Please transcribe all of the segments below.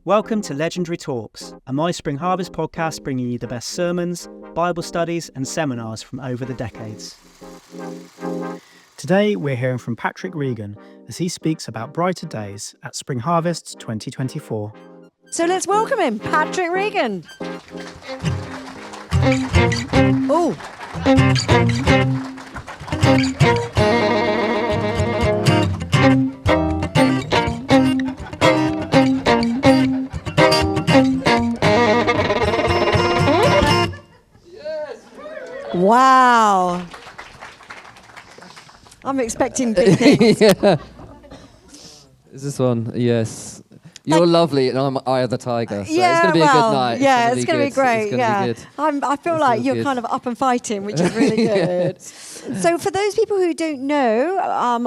Welcome to Legendary Talks, a My Spring Harvest podcast bringing you the best sermons, Bible studies and seminars from over the decades. Today we're hearing from Patrick Regan as he speaks about brighter days at Spring Harvest 2024. So let's welcome him, Patrick Regan. Oh. Wow. I'm expecting big things. Yeah. Is this one? Yes. You're lovely, and I'm Eye of the Tiger. So it's going to be a good night. Yeah, it's going to be great. It's gonna be good. I feel like you're kind of up and fighting, which is really good. So for those people who don't know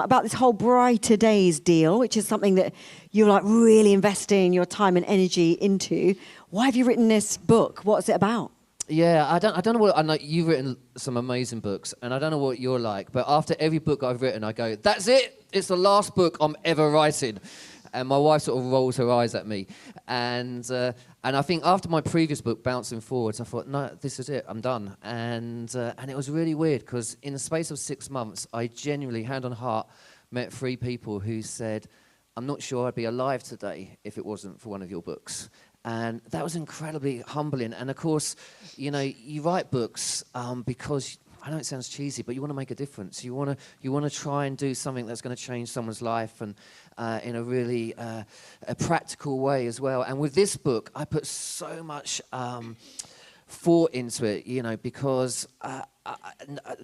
about this whole Brighter Days deal, which is something that you're like really investing your time and energy into, why have you written this book? What's it about? Yeah, I don't know what. I know you've written some amazing books, and I don't know what you're like, but after every book I've written, I go, "That's it. It's the last book I'm ever writing." And my wife sort of rolls her eyes at me, and I think after my previous book, Bouncing Forwards, I thought, no, this is it. I'm done. And it was really weird because in the space of 6 months, I genuinely, hand on heart, met 3 people who said, "I'm not sure I'd be alive today if it wasn't for one of your books." And that was incredibly humbling. And of course, you know, you write books because, I know it sounds cheesy, but you want to make a difference. You want to try and do something that's going to change someone's life, and in a really a practical way as well. And with this book, I put so much thought into it, you know, because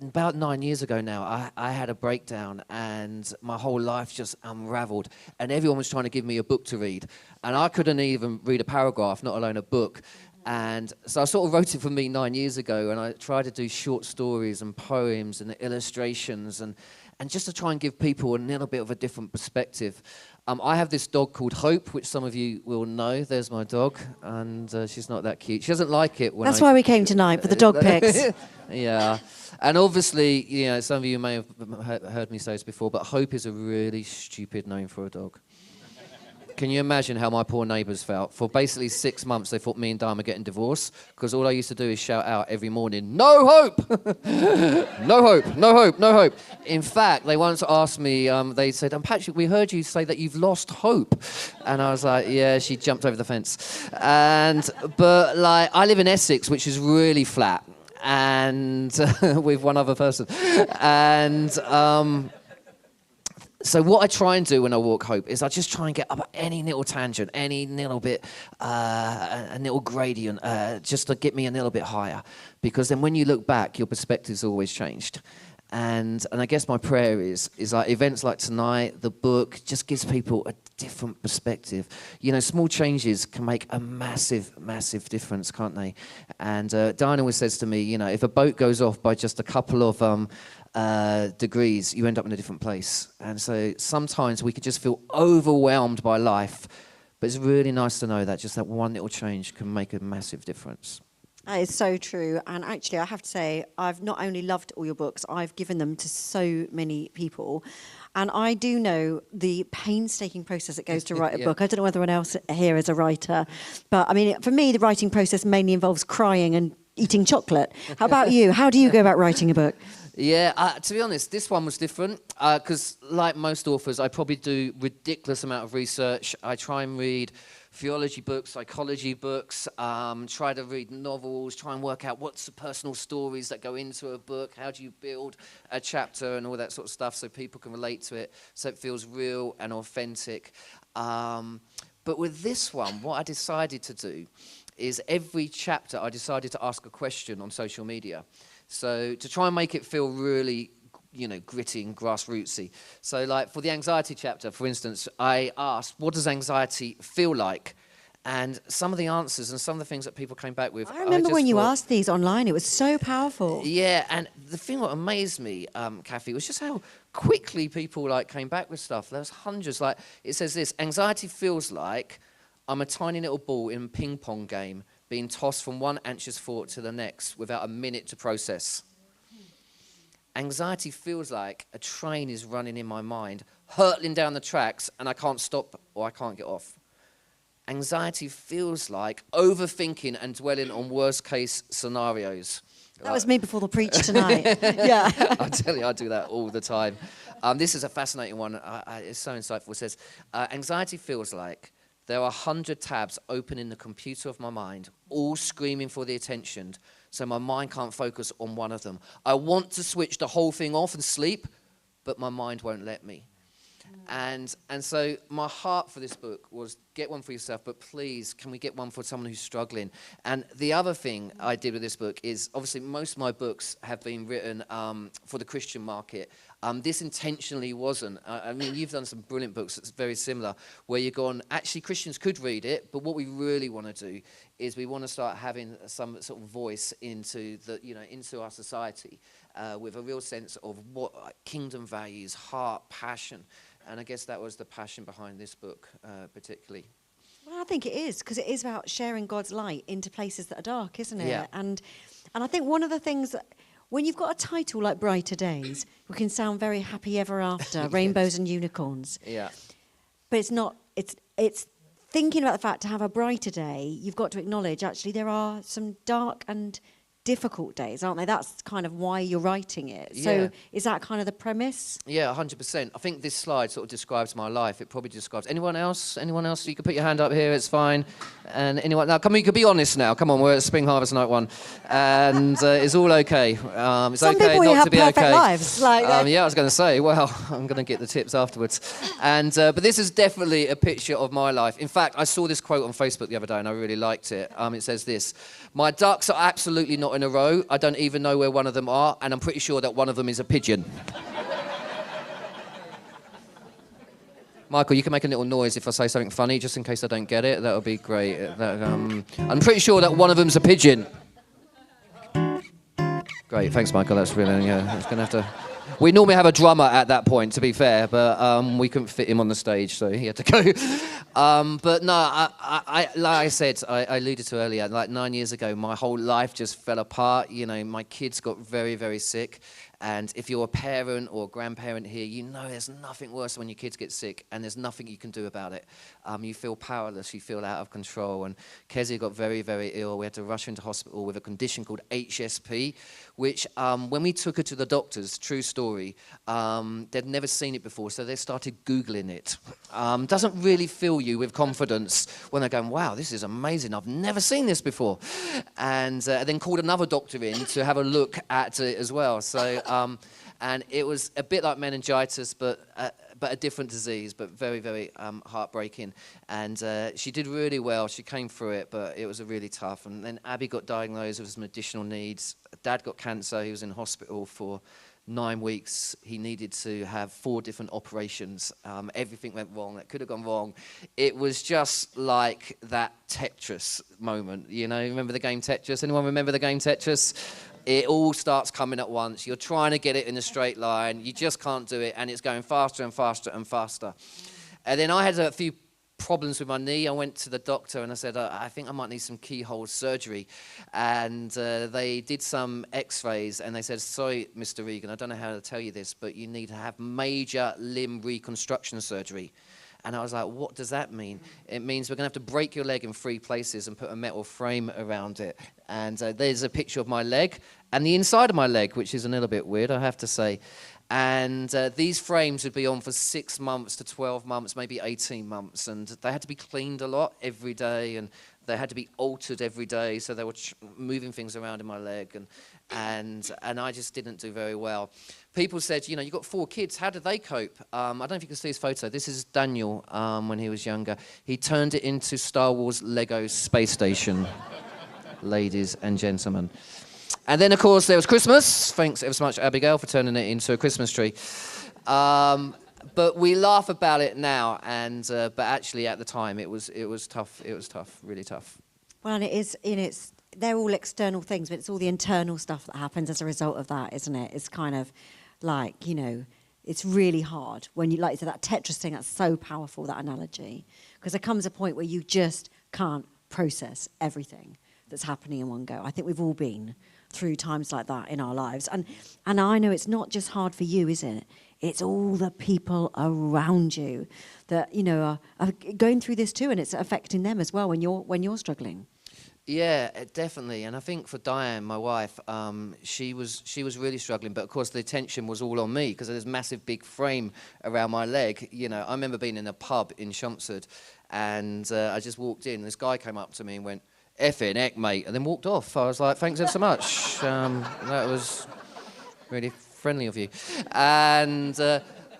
about 9 years ago now, I had a breakdown and my whole life just unraveled, and everyone was trying to give me a book to read, and I couldn't even read a paragraph, not alone a book. And so I sort of wrote it for me 9 years ago, and I tried to do short stories and poems and illustrations and just to try and give people a little bit of a different perspective. I have this dog called Hope, which some of you will know. There's my dog, and she's not that cute. She doesn't like it when That's why we came tonight, for the dog pics. Yeah. And obviously, you know, some of you may have heard me say this before, but Hope is a really stupid name for a dog. Can you imagine how my poor neighbours felt? For basically 6 months, they thought me and Dime were getting divorced, because all I used to do is shout out every morning, "No hope! No hope, no hope, no hope." In fact, they once asked me, they said, "Patrick, we heard you say that you've lost hope." And I was like, yeah, she jumped over the fence. But like, I live in Essex, which is really flat, and with one other person. And so what I try and do when I walk Hope is I just try and get up any little tangent, any little bit, a little gradient, just to get me a little bit higher. Because then when you look back, your perspective's always changed. And I guess my prayer is like events like tonight, the book, just gives people a different perspective. You know, small changes can make a massive, massive difference, can't they? And Diana always says to me, you know, if a boat goes off by just a couple of degrees, you end up in a different place. And so sometimes we could just feel overwhelmed by life, but it's really nice to know that just that one little change can make a massive difference. That is so true. And actually, I have to say, I've not only loved all your books, I've given them to so many people. And I do know the painstaking process it goes to write a book. I don't know whether anyone else here is a writer, but I mean, for me, the writing process mainly involves crying and eating chocolate. How about you? How do you go about writing a book? Yeah, to be honest, this one was different because like most authors, I probably do ridiculous amount of research. I try and read theology books, psychology books, try to read novels, try and work out what's the personal stories that go into a book, how do you build a chapter and all that sort of stuff so people can relate to it, so it feels real and authentic. But with this one, what I decided to do is every chapter I decided to ask a question on social media. So to try and make it feel really, you know, gritty and grassrootsy. So like for the anxiety chapter, for instance, I asked, what does anxiety feel like? And some of the answers and some of the things that people came back with. I remember when you asked these online, it was so powerful. Yeah, and the thing that amazed me, Kathy, was just how quickly people like came back with stuff. There was hundreds. Like it says this: anxiety feels like I'm a tiny little ball in a ping pong game being tossed from one anxious thought to the next without a minute to process. Anxiety feels like a train is running in my mind, hurtling down the tracks, and I can't stop or I can't get off. anxiety feels like overthinking and dwelling on worst case scenarios. That was me before the preach tonight. Yeah. I tell you, I do that all the time. This is a fascinating one. It's so insightful. It says, anxiety feels like there are 100 tabs open in the computer of my mind, all screaming for the attention, so my mind can't focus on one of them. I want to switch the whole thing off and sleep, but my mind won't let me. And so my heart for this book was get one for yourself, but please, can we get one for someone who's struggling? And the other thing I did with this book is, obviously, most of my books have been written for the Christian market. This intentionally wasn't. I mean, you've done some brilliant books that's very similar, where you've gone, actually, Christians could read it, but what we really want to do is we want to start having some sort of voice into into our society with a real sense of what kingdom values, heart, passion. And I guess that was the passion behind this book, particularly. Well, I think it is, because it is about sharing God's light into places that are dark, isn't it? Yeah. And I think one of the things that, when you've got a title like Brighter Days, we can sound very happy ever after, rainbows and unicorns. Yeah. But it's not, it's thinking about the fact to have a brighter day, you've got to acknowledge, actually, there are some dark and difficult days, aren't they? That's kind of why you're writing it. So Yeah. is that kind of the premise? Yeah, 100%. I think this slide sort of describes my life. It probably describes anyone else. Anyone else? You can put your hand up here. It's fine. And anyone? Now, come on. You can be honest now. Come on. We're at Spring Harvest Night 1, and it's all okay. It's Some okay people not have to be perfect okay. lives. Like Yeah, I was going to say. Well, I'm going to get the tips afterwards. And but this is definitely a picture of my life. In fact, I saw this quote on Facebook the other day, and I really liked it. It says this: "My ducks are absolutely not in a row. I don't even know where one of them are, and I'm pretty sure that one of them is a pigeon." Michael, you can make a little noise if I say something funny, just in case I don't get it. That would be great. I'm pretty sure that one of them's a pigeon. Great, thanks, Michael. That's really, yeah. It's gonna have to. We normally have a drummer at that point, to be fair, but we couldn't fit him on the stage, so he had to go. But no, I like I said, I alluded to earlier, like 9 years ago, my whole life just fell apart. You know, my kids got very, very sick. And if you're a parent or a grandparent here, you know there's nothing worse when your kids get sick, and there's nothing you can do about it. You feel powerless, you feel out of control. And Kezia got very, very ill. We had to rush her into hospital with a condition called HSP, which when we took her to the doctors, true story, they'd never seen it before, so they started Googling it. Doesn't really fill you with confidence when they're going, wow, this is amazing, I've never seen this before. And then called another doctor in to have a look at it as well. So, and it was a bit like meningitis, but a different disease, but very, very heartbreaking. And she did really well. She came through it, but it was really tough. And then Abby got diagnosed with some additional needs. Dad got cancer. He was in hospital for 9 weeks. He needed to have 4 different operations. Everything went wrong. That could have gone wrong. It was just like that Tetris moment. You know, remember the game Tetris? Anyone remember the game Tetris? It all starts coming at once. You're trying to get it in a straight line. You just can't do it, and it's going faster and faster and faster. And then I had a few problems with my knee. I went to the doctor and I said, I think I might need some keyhole surgery. And they did some x-rays and they said, sorry, Mr. Regan, I don't know how to tell you this, but you need to have major limb reconstruction surgery. And I was like, what does that mean? It means we're going to have to break your leg in 3 places and put a metal frame around it. And there's a picture of my leg and the inside of my leg, which is a little bit weird, I have to say. And these frames would be on for 6 months to 12 months, maybe 18 months. And they had to be cleaned a lot every day, and they had to be altered every day. So they were moving things around in my leg, and I just didn't do very well. People said, you know, you've got 4 kids. How did they cope? I don't know if you can see his photo. This is Daniel when he was younger. He turned it into Star Wars Lego Space Station, ladies and gentlemen. And then, of course, there was Christmas. Thanks ever so much, Abigail, for turning it into a Christmas tree. But we laugh about it now, and but actually at the time it was tough. It was tough, really tough. Well, and it is, they're all external things, but it's all the internal stuff that happens as a result of that, isn't it? It's kind of like, you know, it's really hard when you, like you said, that Tetris thing, that's so powerful, that analogy, because there comes a point where you just can't process everything that's happening in one go. I think we've all been through times like that in our lives. And I know it's not just hard for you, is it? It's all the people around you that, you know, are going through this too, and it's affecting them as well when you're struggling. Yeah, definitely. And I think for Diane, my wife, she was really struggling. But of course, the attention was all on me because there's a massive big frame around my leg. You know, I remember being in a pub in Chelmsford, and I just walked in. And this guy came up to me and went, "Effing heck, mate," and then walked off. I was like, "Thanks ever so much. That was really friendly of you." And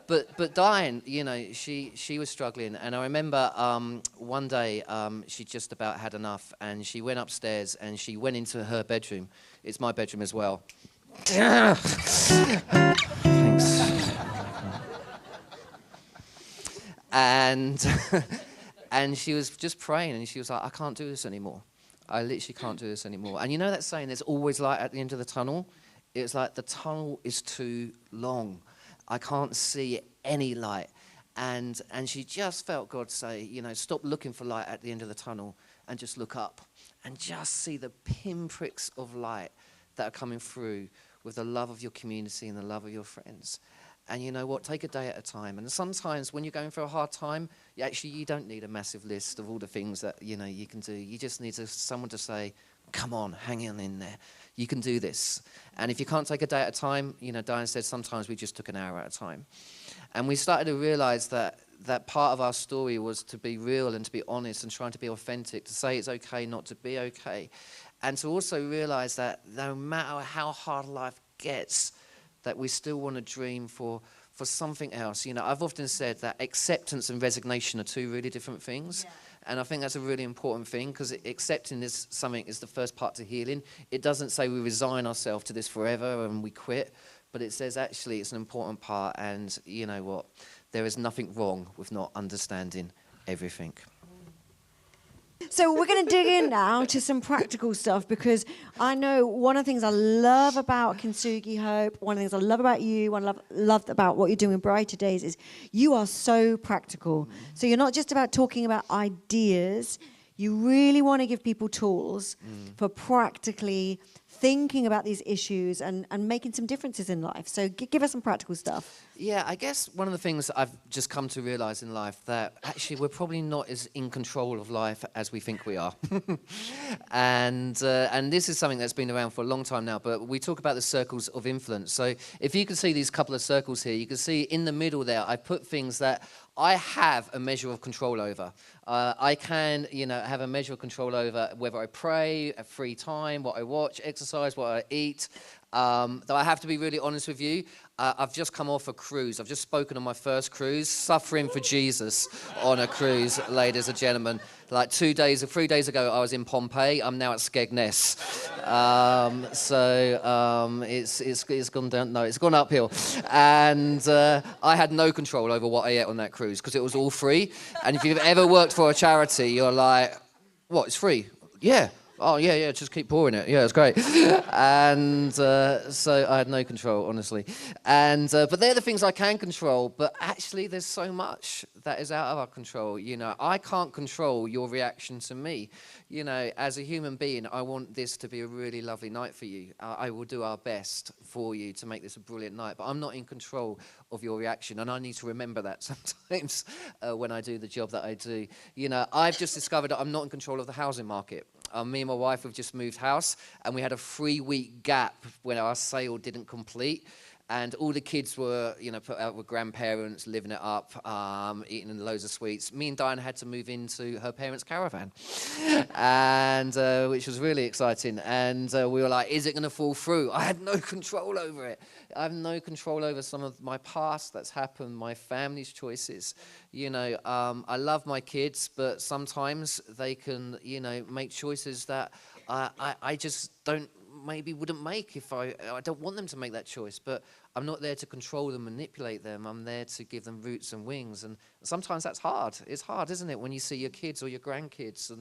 but Diane, you know, she was struggling, and I remember one day she just about had enough, and she went upstairs and she went into her bedroom. It's my bedroom as well. Thanks. And and she was just praying, and she was like, "I can't do this anymore. I literally can't do this anymore." And you know that saying, "There's always light at the end of the tunnel." It's like the tunnel is too long. I can't see any light. And she just felt God say, you know, stop looking for light at the end of the tunnel and just look up and just see the pinpricks of light that are coming through with the love of your community and the love of your friends. And you know what? Take a day at a time. And sometimes when you're going through a hard time, you don't need a massive list of all the things that, you know, you can do. You just need someone to say, "Come on, hang on in there. You can do this." And if you can't take a day at a time, you know, Diane said sometimes we just took an hour at a time. And we started to realize that part of our story was to be real and to be honest and trying to be authentic, to say it's okay not to be okay. And to also realize that no matter how hard life gets, that we still want to dream for something else. You know, I've often said that acceptance and resignation are two really different things. Yeah. And I think that's a really important thing, because accepting this something is the first part to healing. It doesn't say we resign ourselves to this forever and we quit, but it says actually it's an important part, and you know what? There is nothing wrong with not understanding everything. So we're going to dig in now to some practical stuff, because I know one of the things I love about Kintsugi Hope, one of the things I love about you, one I love about what you're doing in Brighter Days is you are so practical. So you're not just about talking about ideas. You really want to give people tools for practically thinking about these issues and making some differences in life. So give us some practical stuff. Yeah, I guess one of the things I've just come to realize in life, that actually we're probably not as in control of life as we think we are. And this is something that's been around for a long time now, but we talk about the circles of influence. So if you can see these couple of circles here, you can see in the middle there, I put things that I have a measure of control over. I can, you know, have a measure of control over whether I pray, a free time, what I watch, exercise, what I eat. Though I have to be really honest with you, I've just come off a cruise. I've just spoken on my first cruise, suffering for Jesus on a cruise, ladies and gentlemen. Like 3 days ago, I was in Pompeii. I'm now at Skegness. It's gone down. No, it's gone uphill. And I had no control over what I ate on that cruise because it was all free. And if you've ever worked for a charity, you're like, what? It's free? Yeah. Oh, yeah, just keep pouring it. Yeah, it's great. And so I had no control, honestly. And but they're the things I can control. But actually, there's so much that is out of our control. You know, I can't control your reaction to me. You know, as a human being, I want this to be a really lovely night for you. I will do our best for you to make this a brilliant night. But I'm not in control of your reaction. And I need to remember that sometimes when I do the job that I do. You know, I've just discovered that I'm not in control of the housing market. Me and my wife have just moved house, and we had a 3-week gap when our sale didn't complete. And all the kids were, you know, put out with grandparents, living it up, eating loads of sweets. Me and Diane had to move into her parents' caravan, and which was really exciting. And we were like, is it going to fall through? I had no control over it. I have no control over some of my past that's happened, my family's choices. You know, I love my kids, but sometimes they can, you know, make choices that I just wouldn't make if I don't want them to make that choice, but I'm not there to control them, manipulate them. I'm there to give them roots and wings. And sometimes that's hard. It's hard, isn't it, when you see your kids or your grandkids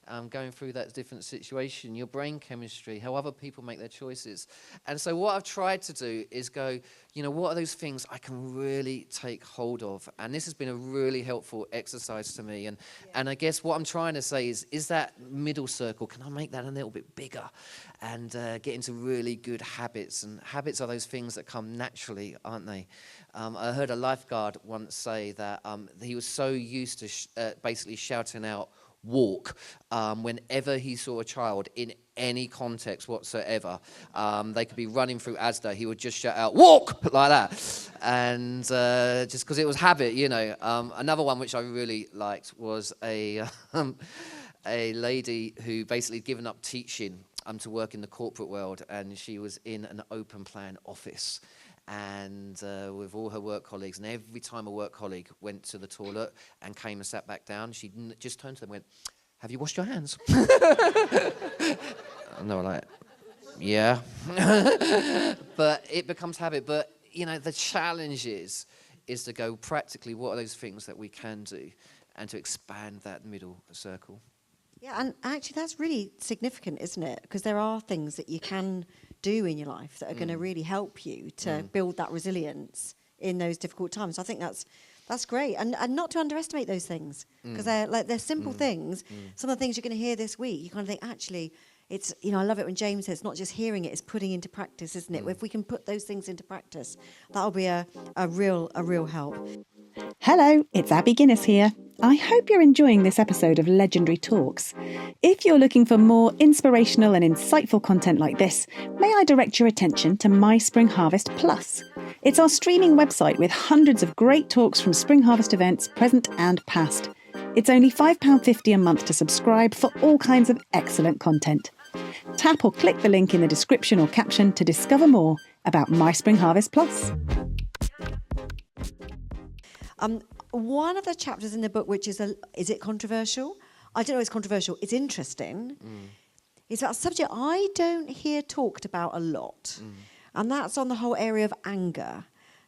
and going through that different situation, your brain chemistry, how other people make their choices. And so what I've tried to do is go, you know, what are those things I can really take hold of? And this has been a really helpful exercise to me. And I guess what I'm trying to say is that middle circle, can I make that a little bit bigger and get into really good habits? And habits are those things that come naturally, aren't they? I heard a lifeguard once say that he was so used to basically shouting out walk whenever he saw a child in any context whatsoever. They could be running through Asda, he would just shout out walk like that, and just because it was habit, you know. Another one which I really liked was a lady who basically given up teaching to work in the corporate world, and she was in an open plan office, and with all her work colleagues, and every time a work colleague went to the toilet and came and sat back down, she just turned to them and went, "Have you washed your hands?" And they were like, "Yeah." But it becomes habit. But, you know, the challenge is to go practically, what are those things that we can do, and to expand that middle circle. Yeah, and actually that's really significant, isn't it? Because there are things that you can do in your life that are going to really help you to build that resilience in those difficult times. So I think that's great, and not to underestimate those things, because they're simple things. Some of the things you're going to hear this week, you kind of think, actually, it's, you know, I love it when James says, not just hearing it, it's putting into practice, isn't it? If we can put those things into practice, that'll be a real help. Hello, it's Abby Guinness here. I hope you're enjoying this episode of Legendary Talks. If you're looking for more inspirational and insightful content like this, may I direct your attention to My Spring Harvest Plus. It's our streaming website with hundreds of great talks from Spring Harvest events, present and past. It's only £5.50 a month to subscribe for all kinds of excellent content. Tap or click the link in the description or caption to discover more about My Spring Harvest Plus. One of the chapters in the book, which is it controversial? I don't know if it's controversial. It's interesting. It's about a subject I don't hear talked about a lot. And that's on the whole area of anger.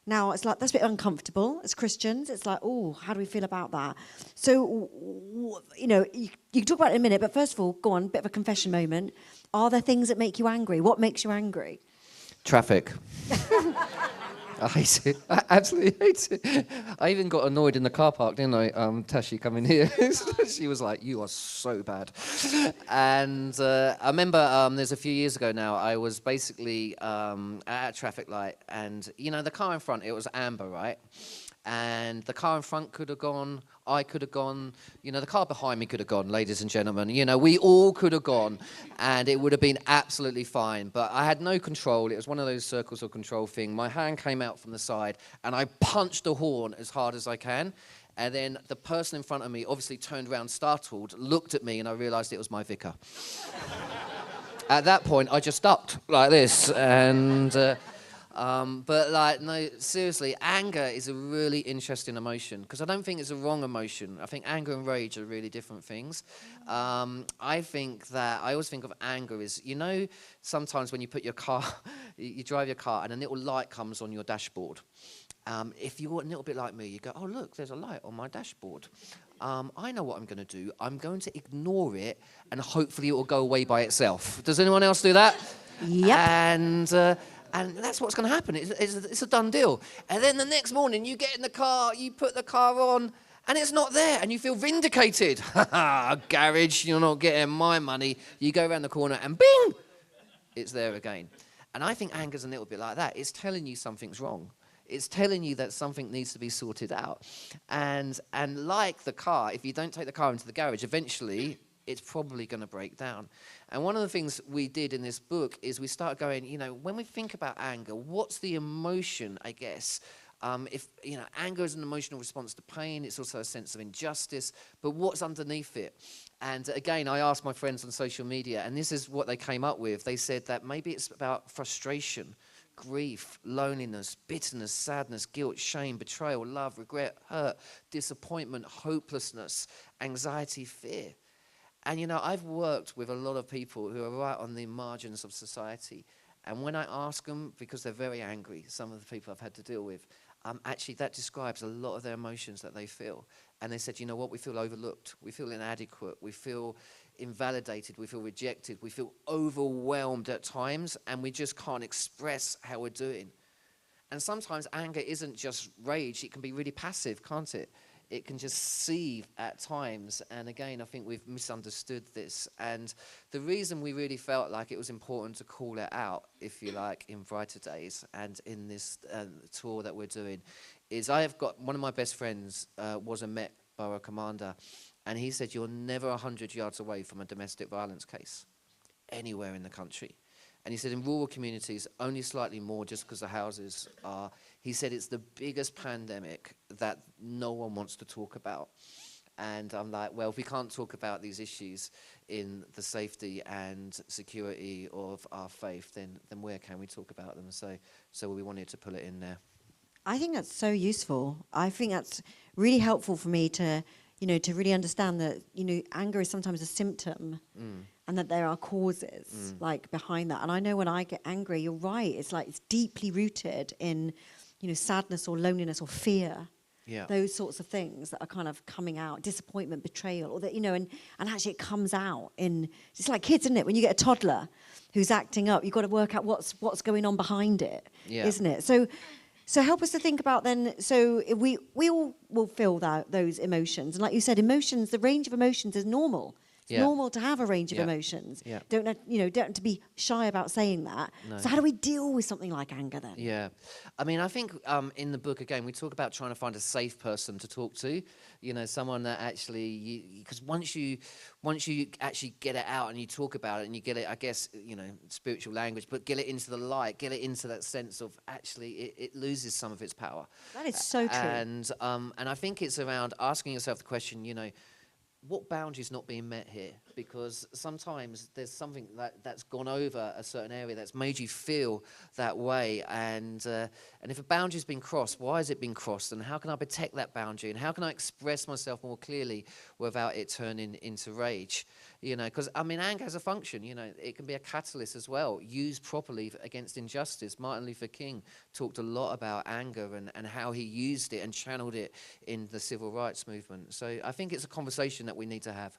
Now, it's like, that's a bit uncomfortable as Christians. It's like, oh, how do we feel about that? So, you know, you can talk about it in a minute, but first of all, go on, bit of a confession moment. Are there things that make you angry? What makes you angry? Traffic. I hate it. I absolutely hate it. I even got annoyed in the car park, didn't I? Tashi coming here. She was like, "You are so bad." And I remember there's a few years ago now, I was basically at a traffic light, and, you know, the car in front, it was amber, right? And the car in front could have gone, I could have gone, you know, the car behind me could have gone, ladies and gentlemen. You know, we all could have gone, and it would have been absolutely fine. But I had no control. It was one of those circles of control thing. My hand came out from the side, and I punched the horn as hard as I can. And then the person in front of me obviously turned around startled, looked at me, and I realised it was my vicar. At that point, I just ducked like this, and... but, like, no, seriously, anger is a really interesting emotion, because I don't think it's a wrong emotion. I think anger and rage are really different things. I think that, I always think of anger as, you know, sometimes when you put your car, you drive your car and a little light comes on your dashboard. If you're a little bit like me, you go, oh, look, there's a light on my dashboard. I know what I'm going to do. I'm going to ignore it, and hopefully it will go away by itself. Does anyone else do that? Yep. And that's what's going to happen. It's a done deal. And then the next morning, you get in the car, you put the car on, and it's not there, and you feel vindicated. Garage, you're not getting my money. You go around the corner, and bing, it's there again. And I think anger's a little bit like that. It's telling you something's wrong. It's telling you that something needs to be sorted out. And like the car, if you don't take the car into the garage, eventually it's probably going to break down. And one of the things we did in this book is we started going, you know, when we think about anger, what's the emotion, I guess? If, you know, anger is an emotional response to pain, it's also a sense of injustice, but what's underneath it? And again, I asked my friends on social media, and this is what they came up with. They said that maybe it's about frustration, grief, loneliness, bitterness, sadness, guilt, shame, betrayal, love, regret, hurt, disappointment, hopelessness, anxiety, fear. And, you know, I've worked with a lot of people who are right on the margins of society. And when I ask them, because they're very angry, some of the people I've had to deal with, actually that describes a lot of their emotions that they feel. And they said, you know what, we feel overlooked, we feel inadequate, we feel invalidated, we feel rejected, we feel overwhelmed at times, and we just can't express how we're doing. And sometimes anger isn't just rage, it can be really passive, can't it? it can just seethe at times. And again, I think we've misunderstood this. And the reason we really felt like it was important to call it out, if you like, in Brighter Days and in this tour that we're doing, is I have got one of my best friends was a Met Borough commander, and he said you're never 100 yards away from a domestic violence case anywhere in the country. And he said in rural communities, only slightly more just because the houses are. He said it's the biggest pandemic that no one wants to talk about. And I'm like, well, if we can't talk about these issues in the safety and security of our faith, then where can we talk about them? So we wanted to put it in there. I think that's so useful. I think that's really helpful for me to, to really understand that, anger is sometimes a symptom. And that there are causes like behind that. And I know when I get angry, you're right. It's like it's deeply rooted in, sadness or loneliness or fear. Yeah. Those sorts of things that are kind of coming out, disappointment, betrayal, or that, and actually it comes out in, it's like kids, isn't it? When you get a toddler who's acting up, you've got to work out what's going on behind it, isn't it? So help us to think about then, so we all will feel those emotions. And like you said, emotions, the range of emotions is normal. It's normal to have a range of emotions. Yeah. Don't have to be shy about saying that. No. So how do we deal with something like anger then? Yeah. I mean, I think in the book, again, we talk about trying to find a safe person to talk to, someone that actually, because once you actually get it out and you talk about it and you get it, I guess, spiritual language, but get it into the light, get it into that sense of actually it loses some of its power. That is so true. And I think it's around asking yourself the question, what boundaries not being met here? Because sometimes there's something that's gone over a certain area that's made you feel that way, and if a boundary's been crossed, why has it been crossed, and how can I protect that boundary, and how can I express myself more clearly without it turning into rage? Because anger has a function. It can be a catalyst as well, used properly against injustice. Martin Luther King talked a lot about anger and how he used it and channeled it in the civil rights movement. So I think it's a conversation that we need to have.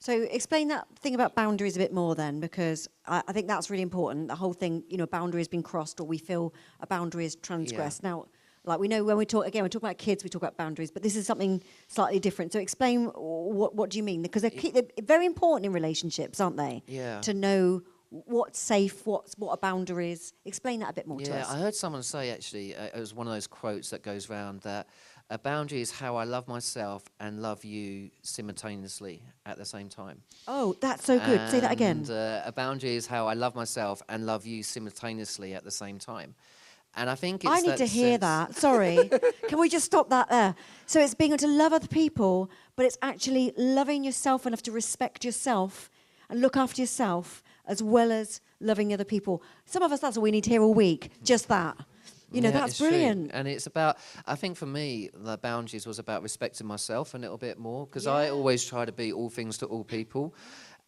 So explain that thing about boundaries a bit more then, because I think that's really important. The whole thing, a boundary has been crossed or we feel a boundary is transgressed. Yeah. Now, like we know when we talk about kids, we talk about boundaries, but this is something slightly different. So explain what do you mean? Because they're very important in relationships, aren't they? Yeah. To know what's safe, what are boundaries. Explain that a bit more to us. Yeah, I heard someone say actually, it was one of those quotes that goes around that a boundary is how I love myself and love you simultaneously at the same time. Oh, that's so good. Say that again. A boundary is how I love myself and love you simultaneously at the same time. And I think it's I need to hear that. Sorry. Can we just stop that there? So it's being able to love other people, but it's actually loving yourself enough to respect yourself and look after yourself as well as loving other people. Some of us, that's all we need to hear all week. Just that. That's brilliant. True. And it's about, I think for me, the boundaries was about respecting myself a little bit more, because I always try to be all things to all people.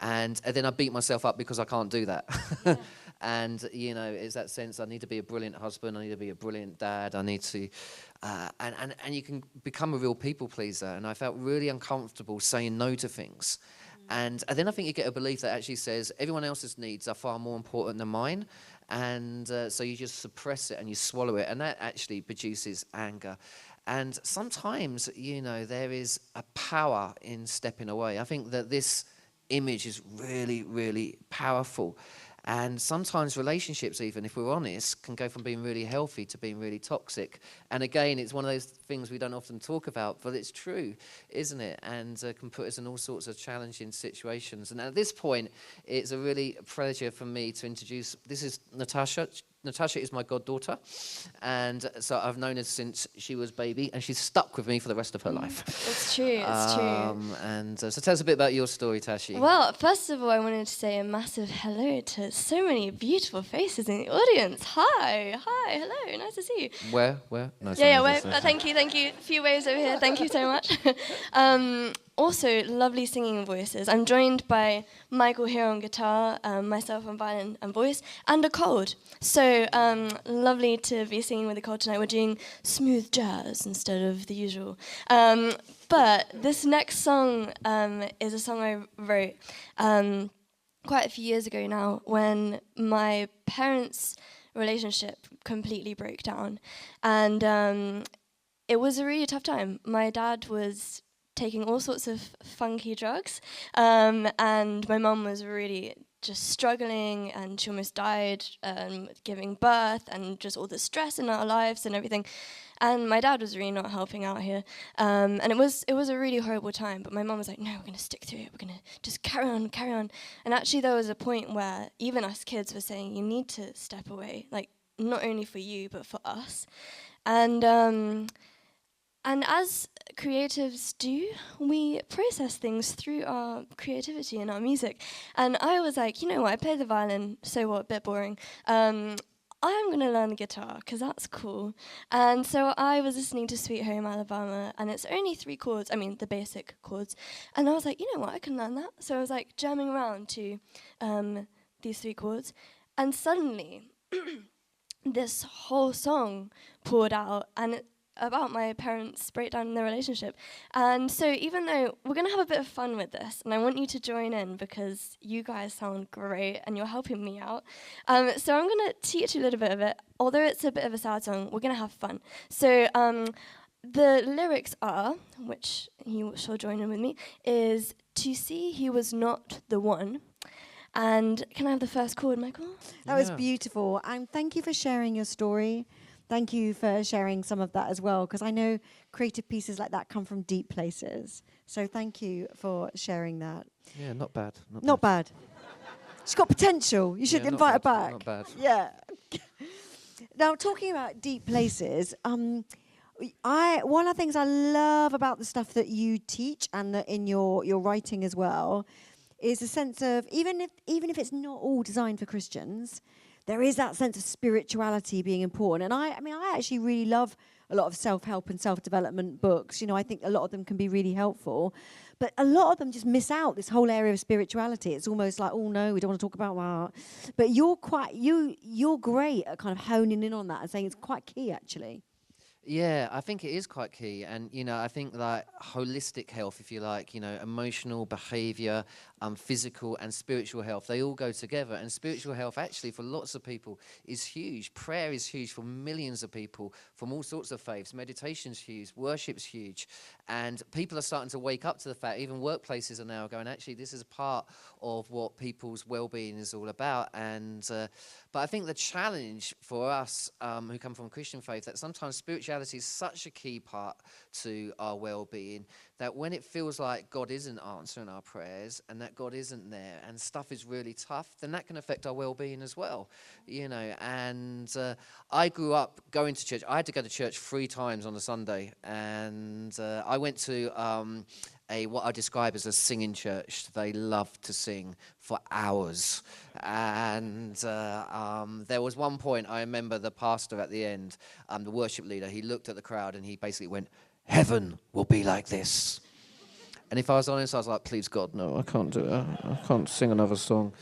And then I beat myself up because I can't do that. Yeah. And, it's that sense I need to be a brilliant husband, I need to be a brilliant dad, I need to, and you can become a real people pleaser. And I felt really uncomfortable saying no to things. And then I think you get a belief that actually says everyone else's needs are far more important than mine. And so you just suppress it and you swallow it. And that actually produces anger. And sometimes, there is a power in stepping away. I think that this image is really, really powerful. And sometimes relationships, even if we're honest, can go from being really healthy to being really toxic. And again, it's one of those things we don't often talk about, but it's true, isn't it? And can put us in all sorts of challenging situations. And at this point, it's a really pleasure for me to introduce, this is Natasha. Natasha is my goddaughter, and so I've known her since she was baby, and she's stuck with me for the rest of her life. It's true, it's true. And so tell us a bit about your story, Tashi. Well, first of all, I wanted to say a massive hello to so many beautiful faces in the audience. Hi, hello, nice to see you. Where? No, thank you. A few waves over here, thank you so much. Also, lovely singing voices. I'm joined by Michael here on guitar, myself on violin and voice, and a cold. So lovely to be singing with a cold tonight. We're doing smooth jazz instead of the usual. But this next song is a song I wrote quite a few years ago now, when my parents' relationship completely broke down. And it was a really tough time. My dad was taking all sorts of funky drugs, and my mum was really just struggling, and she almost died giving birth, and just all the stress in our lives and everything. And my dad was really not helping out here, and it was a really horrible time. But my mum was like, "No, we're going to stick through it. We're going to just carry on." And actually, there was a point where even us kids were saying, "You need to step away, like not only for you but for us." And as creatives do, we process things through our creativity and our music. And I was like, you know what, I play the violin, so what, a bit boring. I'm going to learn the guitar, because that's cool. And so I was listening to Sweet Home Alabama, and it's only 3 chords, I mean, the basic chords. And I was like, you know what, I can learn that. So I was like jamming around to these 3 chords. And suddenly, this whole song poured out, and about my parents' breakdown in their relationship. And so even though we're going to have a bit of fun with this, and I want you to join in because you guys sound great and you're helping me out. So I'm going to teach you a little bit of it. Although it's a bit of a sad song, we're going to have fun. So the lyrics are, which you shall join in with me, is to see he was not the one. And can I have the first chord, Michael? That was beautiful. And thank you for sharing your story. Thank you for sharing some of that as well, because I know creative pieces like that come from deep places. So thank you for sharing that. Yeah, not bad. Not bad. She's got potential. You should invite her back. Not bad. Yeah. Now, talking about deep places, one of the things I love about the stuff that you teach and that in your writing as well is a sense of, even if it's not all designed for Christians, there is that sense of spirituality being important. And I actually really love a lot of self-help and self-development books. You know, I think a lot of them can be really helpful. But a lot of them just miss out this whole area of spirituality. It's almost like, oh no, we don't want to talk about that. But you're great at kind of honing in on that and saying it's quite key, actually. Yeah, I think it is quite key. And, I think like holistic health, if you like, emotional behavior, physical and spiritual health, they all go together. And spiritual health actually for lots of people is huge. Prayer is huge for millions of people from all sorts of faiths. Meditation's huge, worship's huge. And people are starting to wake up to the fact, even workplaces are now going, actually, this is a part of what people's well-being is all about. And but I think the challenge for us who come from Christian faith, that sometimes spirituality is such a key part to our well-being, that when it feels like God isn't answering our prayers and that God isn't there and stuff is really tough, then that can affect our well-being as well, And I grew up going to church. I had to go to church 3 times on a Sunday, and I went to what I describe as a singing church. They love to sing for hours. And there was one point, I remember the pastor at the end, the worship leader, he looked at the crowd and he basically went, "Heaven will be like this." And if I was honest, I was like, please God, no, I can't do it. I can't sing another song.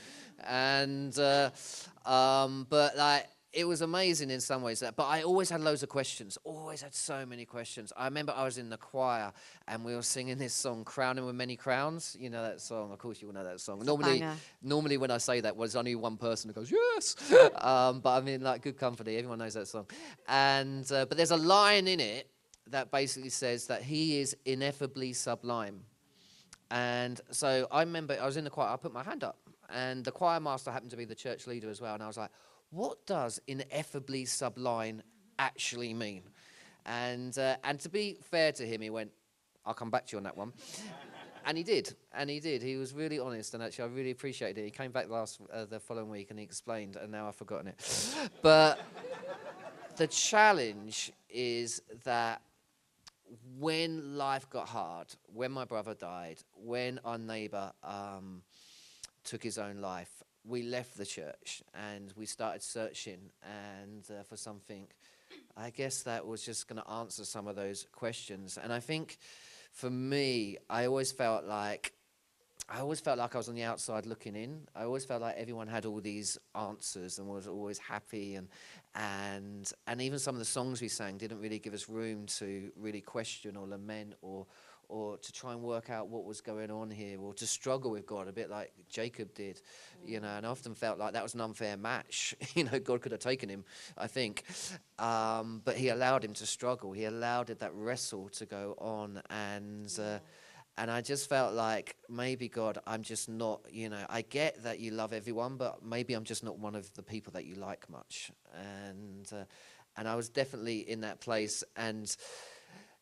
And, but like, it was amazing in some ways. But I always had loads of questions, always had so many questions. I remember I was in the choir and we were singing this song, Crowning with Many Crowns. You know that song? Of course you will know that song. Normally when I say that, there's only one person who goes, yes. But I mean, like, good company. Everyone knows that song. And but there's a line in it that basically says that he is ineffably sublime. And so I remember I was in the choir, I put my hand up, and the choir master happened to be the church leader as well. And I was like, what does ineffably sublime actually mean? And to be fair to him, he went, I'll come back to you on that one. And he did. He was really honest, and actually I really appreciated it. He came back the following week and he explained, and now I've forgotten it. But the challenge is that when life got hard, when my brother died, when our neighbour took his own life, we left the church and we started searching and for something, I guess, that was just going to answer some of those questions. And I think for me, I always felt like I was on the outside looking in. I always felt like everyone had all these answers and was always happy, and even some of the songs we sang didn't really give us room to really question or lament or or to try and work out what was going on here, or to struggle with God, a bit like Jacob did, you know, and I often felt like that was an unfair match. You know, God could have taken him, I think, but he allowed him to struggle. He allowed that wrestle to go on, and I just felt like, maybe, God, I'm just not, you know, I get that you love everyone, but maybe I'm just not one of the people that you like much. And I was definitely in that place. And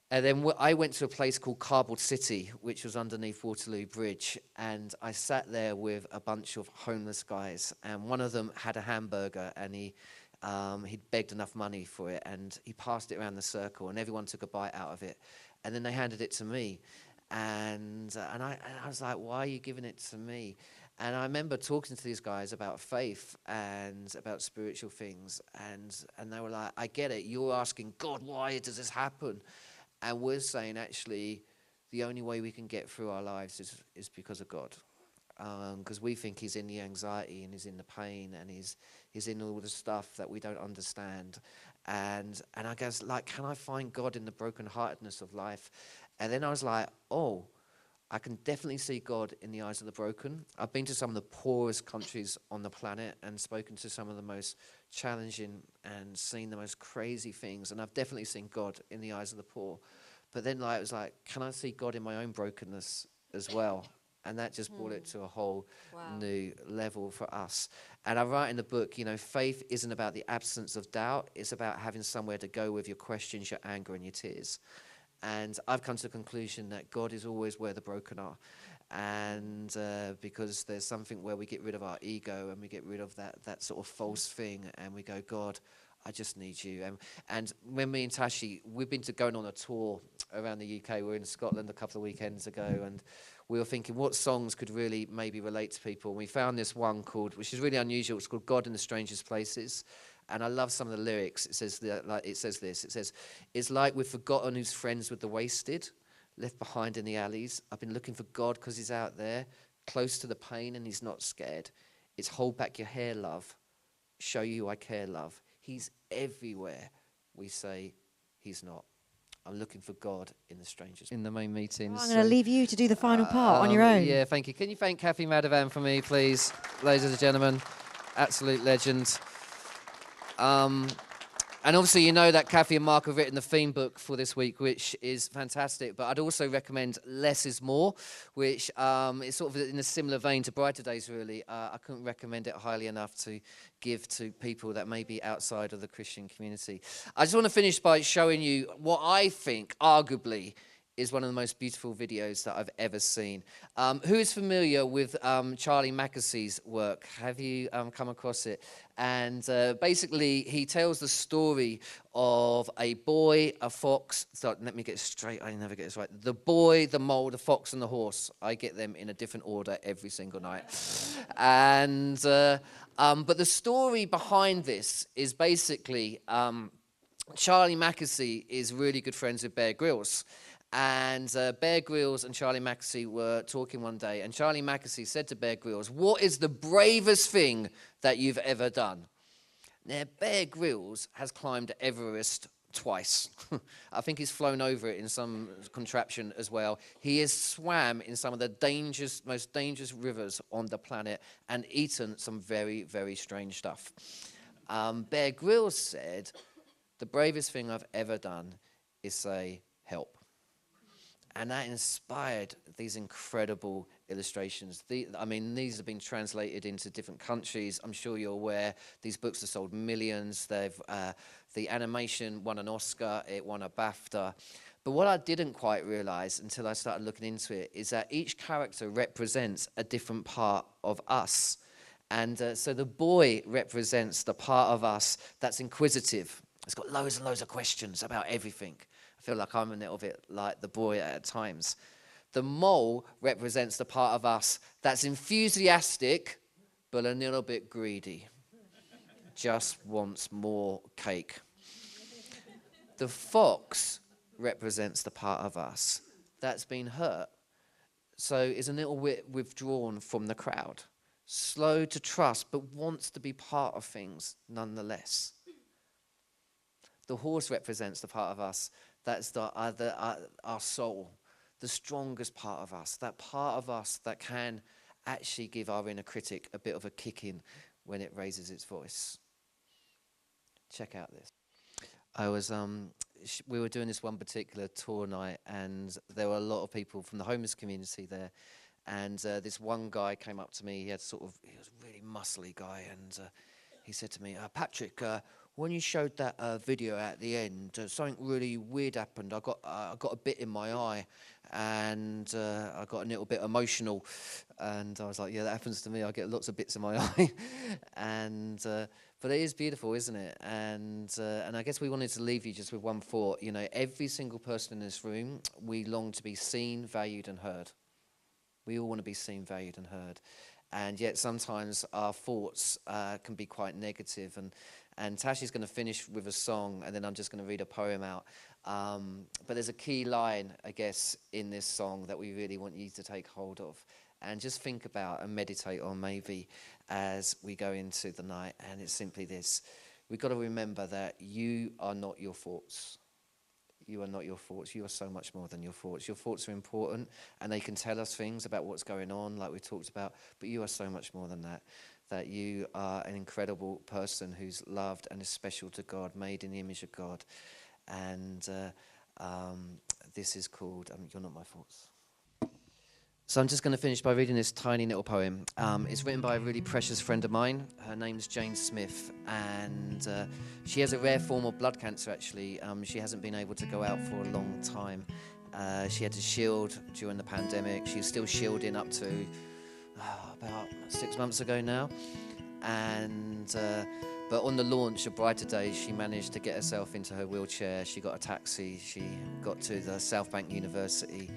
then I went to a place called Cardboard City, which was underneath Waterloo Bridge. And I sat there with a bunch of homeless guys. And one of them had a hamburger, and he'd begged enough money for it. And he passed it around the circle, and everyone took a bite out of it. And then they handed it to me. And I was like, why are you giving it to me? And I remember talking to these guys about faith and about spiritual things. And they were like, I get it. You're asking, God, why does this happen? And we're saying, actually, the only way we can get through our lives is because of God. Because we think he's in the anxiety, and he's in the pain, and he's in all the stuff that we don't understand. And I guess, like, can I find God in the brokenheartedness of life? And then I was like, oh, I can definitely see God in the eyes of the broken. I've been to some of the poorest countries on the planet and spoken to some of the most challenging and seen the most crazy things. And I've definitely seen God in the eyes of the poor. But then, like, it was like, can I see God in my own brokenness as well? And that just brought it to a whole new level for us. And I write in the book, you know, faith isn't about the absence of doubt. It's about having somewhere to go with your questions, your anger, and your tears. And I've come to the conclusion that God is always where the broken are. And because there's something where we get rid of our ego, and we get rid of that sort of false thing, and we go, God, I just need you. And when me and Tashi, we've been going on a tour around the UK. We were in Scotland a couple of weekends ago, and we were thinking what songs could really maybe relate to people. And we found this one which is really unusual. It's called God in the Strangest Places. And I love some of the lyrics. It says this. It's like we've forgotten who's friends with the wasted, left behind in the alleys. I've been looking for God because he's out there, close to the pain, and he's not scared. It's hold back your hair, love. Show you I care, love. He's everywhere. We say he's not. I'm looking for God in the strangers. In the main meetings. I'm going to leave you to do the final part on your own. Yeah, thank you. Can you thank Kathy Madhavan for me, please, ladies and gentlemen? Absolute legend. And obviously, you know that Kathy and Mark have written the theme book for this week, which is fantastic. But I'd also recommend Less is More, which is sort of in a similar vein to Brighter Days, really. I couldn't recommend it highly enough to give to people that may be outside of the Christian community. I just want to finish by showing you what I think, arguably, is one of the most beautiful videos that I've ever seen. Who is familiar with Charlie Mackessy's work? Have you come across it? And basically, he tells the story of a boy, a fox. So let me get it straight. I never get this right. The boy, the mole, the fox, and the horse. I get them in a different order every single night. And but the story behind this is basically Charlie Mackesy is really good friends with Bear Grylls. And Bear Grylls and Charlie Mackesy were talking one day, and Charlie Mackesy said to Bear Grylls, "What is the bravest thing that you've ever done?" Now, Bear Grylls has climbed Everest twice. I think he's flown over it in some contraption as well. He has swam in some of the most dangerous rivers on the planet and eaten some very, very strange stuff. Bear Grylls said, "The bravest thing I've ever done is say, help." And that inspired these incredible illustrations. These have been translated into different countries. I'm sure you're aware. These books have sold millions. The animation won an Oscar. It won a BAFTA. But what I didn't quite realize until I started looking into it is that each character represents a different part of us. And so the boy represents the part of us that's inquisitive. It's got loads and loads of questions about everything. I feel like I'm a little bit like the boy at times. The mole represents the part of us that's enthusiastic, but a little bit greedy. Just wants more cake. The fox represents the part of us that's been hurt, so is a little bit withdrawn from the crowd. Slow to trust, but wants to be part of things nonetheless. The horse represents the part of us that's our soul, the strongest part of us, that part of us that can actually give our inner critic a bit of a kick in when it raises its voice. Check out this. We were doing this one particular tour night, and there were a lot of people from the homeless community there. And this one guy came up to me. He was a really muscly guy, and he said to me, Patrick, when you showed that video at the end, something really weird happened. I got a bit in my eye, and I got a little bit emotional. And I was like, yeah, that happens to me. I get lots of bits in my eye. And but it is beautiful, isn't it? And I guess we wanted to leave you just with one thought. You know, every single person in this room, we long to be seen, valued, and heard. We all want to be seen, valued, and heard. And yet sometimes our thoughts can be quite negative. And Tashi's going to finish with a song, and then I'm just going to read a poem out. But there's a key line, I guess, in this song that we really want you to take hold of. And just think about and meditate on maybe as we go into the night. And it's simply this. We've got to remember that you are not your thoughts. You are not your thoughts. You are so much more than your thoughts. Your thoughts are important, and they can tell us things about what's going on, like we talked about. But you are so much more than that. That you are an incredible person who's loved and is special to God, made in the image of God. And this is called You're Not My Thoughts. So I'm just going to finish by reading this tiny little poem. It's written by a really precious friend of mine. Her name's Jane Smith, and she has a rare form of blood cancer, actually. She hasn't been able to go out for a long time. She had to shield during the pandemic. She's still shielding up to about 6 months ago now. And but on the launch of Brighter Days, she managed to get herself into her wheelchair. She got a taxi. She got to the South Bank University,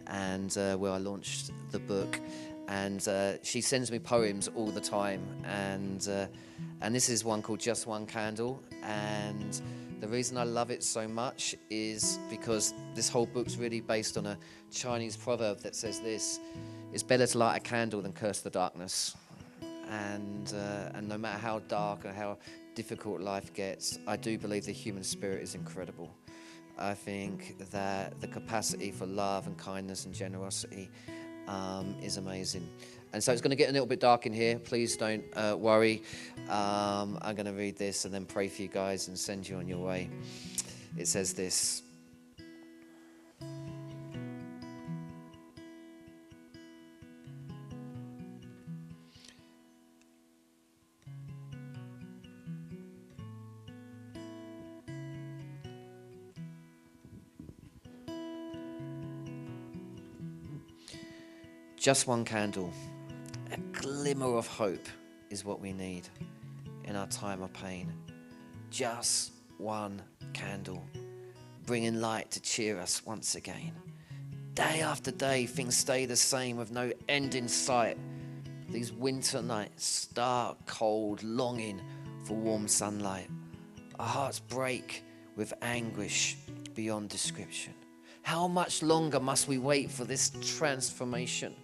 and where I launched the book. And she sends me poems all the time, and this is one called Just One Candle. And the reason I love it so much is because this whole book's really based on a Chinese proverb that says this: it's better to light a candle than curse the darkness. And no matter how dark or how difficult life gets, I do believe the human spirit is incredible. I think that the capacity for love and kindness and generosity is amazing. And so it's going to get a little bit dark in here. Please don't worry. I'm going to read this and then pray for you guys and send you on your way. It says this. Just one candle, a glimmer of hope is what we need in our time of pain. Just one candle, bringing light to cheer us once again. Day after day, things stay the same with no end in sight. These winter nights, stark, cold, longing for warm sunlight. Our hearts break with anguish beyond description. How much longer must we wait for this transformation?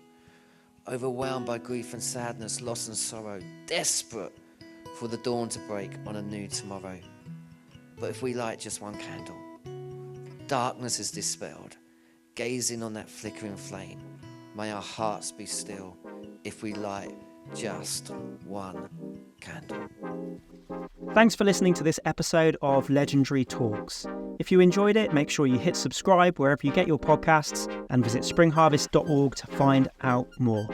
Overwhelmed by grief and sadness, loss and sorrow, desperate for the dawn to break on a new tomorrow. But if we light just one candle, darkness is dispelled. Gazing on that flickering flame, may our hearts be still if we light just one candle. Thanks for listening to this episode of Legendary Talks. If you enjoyed it, make sure you hit subscribe wherever you get your podcasts and visit springharvest.org to find out more.